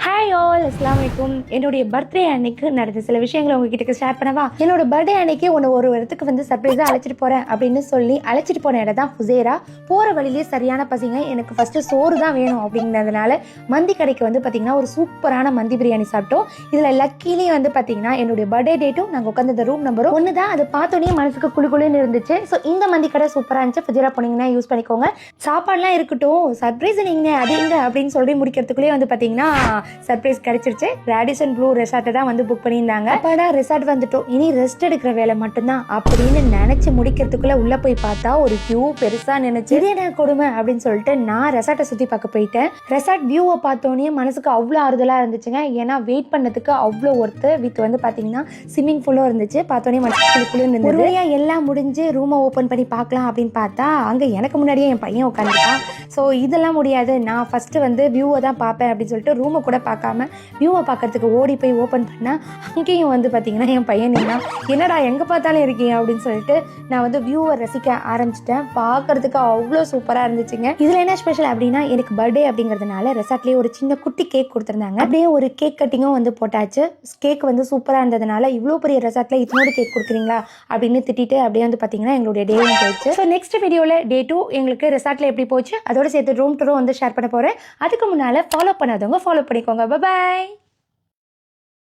Hi all, அஸ்ஸலாமு அலைக்கும். என்னுடைய பர்த்டே அன்னைக்கு நடந்த சில விஷயங்களை உங்ககிட்ட ஷேர் பண்ணவா? என்னோட பர்த்டே அன்னைக்கு ஒரு இடத்துக்கு வந்து சர்ப்ரைஸாக அழைச்சிட்டு போகிறேன் அப்படின்னு சொல்லி அழைச்சிட்டு போன இடம் தான் ஃபுசேரா. போகிற வழியிலே சரியான பசிங்க. எனக்கு ஃபஸ்ட்டு சோறு தான் வேணும் அப்படிங்கிறதுனால மந்தி கடைக்கு வந்து பார்த்திங்கன்னா ஒரு சூப்பரான மந்தி பிரியாணி சாப்பிட்டோம். இதில் லக்கிலேயே வந்து பார்த்திங்கன்னா என்னுடைய பர்த்டே டேட்டும் நாங்கள் உட்காந்து ரூம் நம்பரும் ஒன்று தான். அது பார்த்தோன்னே மனசுக்கு குழுன்னு இருந்துச்சு. ஸோ இந்த மந்தி கடை சூப்பராக இருந்துச்சு. ஃபுசேரா போனீங்கன்னா யூஸ் பண்ணிக்கோங்க. சாப்பாடுலாம் இருக்கட்டும், சர்ப்ரைஸ் நீங்கள் அது எங்கே அப்படின்னு சொல்லி முடிக்கிறதுக்குள்ளேயே வந்து பார்த்திங்கன்னா சர்ப்ரைஸ் கிடைச்சிருச்சு. ரேடிசன் ப்ளூ ரெசார்ட்டை தான் வந்து புக் பண்ணியிருந்தாங்க. அப்பாடா ரெசார்ட் வந்துட்டோம், இனி ரெஸ்ட் எடுக்கிற வேலை மட்டும்தான் அப்படின்னு நினைச்சு முடிக்கிறதுக்குள்ள உள்ள போய் பார்த்தா ஒரு வியூ பெருசா நினைச்சு இது என்ன கொடுமை அப்படின்னு சொல்லிட்டு நான் ரெசார்ட்டை சுத்தி பார்க்க போயிட்டேன். ரெசார்ட் வியூவை பார்த்தோன்னே மனசுக்கு அவ்வளோ ஆறுதலா இருந்துச்சுங்க. ஏன்னா வெயிட் பண்ணதுக்கு அவ்வளோ ஒர்த்து. வித் வந்து பாத்தீங்கன்னா ஸ்விம்மிங் பூலும் இருந்துச்சு. பார்த்தோன்னே மனசுக்குள்ள இருந்தது. ஒரு வழியா எல்லாம் முடிஞ்சு ரூமை ஓப்பன் பண்ணி பார்க்கலாம் அப்படின்னு பார்த்தா அங்க எனக்கு முன்னாடியே என் பையன் உட்காந்துட்டான். ஸோ இதெல்லாம் முடியாது, நான் ஃபர்ஸ்ட் வந்து வியூவை தான் பார்ப்பேன் அப்படின்னு சொல்லிட்டு ரூமை கூட பார்க்காம வியூவை பார்க்கறதுக்கு ஓடி போய் ஓப்பன் பண்ணால் அங்கேயும் வந்து பார்த்தீங்கன்னா என் பையன் என்னடா எங்கே பார்த்தாலும் இருக்கீங்க அப்படின்னு சொல்லிட்டு நான் வந்து வியூவை ரசிக்க ஆரம்பிச்சிட்டேன். பார்க்கறதுக்கு அவ்வளோ சூப்பராக இருந்துச்சுங்க. இதில் என்ன ஸ்பெஷல் அப்படின்னா எனக்கு பர்த்டே அப்படிங்கிறதுனால ரெசார்ட்லேயே ஒரு சின்ன குட்டி கேக் கொடுத்துருந்தாங்க. அப்படியே ஒரு கேக் கட்டிங்கும் வந்து போட்டாச்சு. கேக் வந்து சூப்பராக இருந்ததுனால இவ்வளோ பெரிய ரெசார்ட்டில் இத்தனோடு கேக் கொடுக்குறீங்களா அப்படின்னு திட்டிட்டு அப்படியே வந்து பார்த்தீங்கன்னா எங்களுடைய டேவும் போயிடுச்சு. ஸோ நெக்ஸ்ட் வீடியோவில் டே 2 எங்களுக்கு ரெசார்ட்டில் எப்படி போச்சு அதோட சேர்த்து ரூம் டூரும் வந்து ஷேர் பண்ண போகிறேன். அதுக்கு முன்னால் ஃபாலோ பண்ணாதவங்க ஃபாலோ பண்ணிக்கோங்க. பாய்.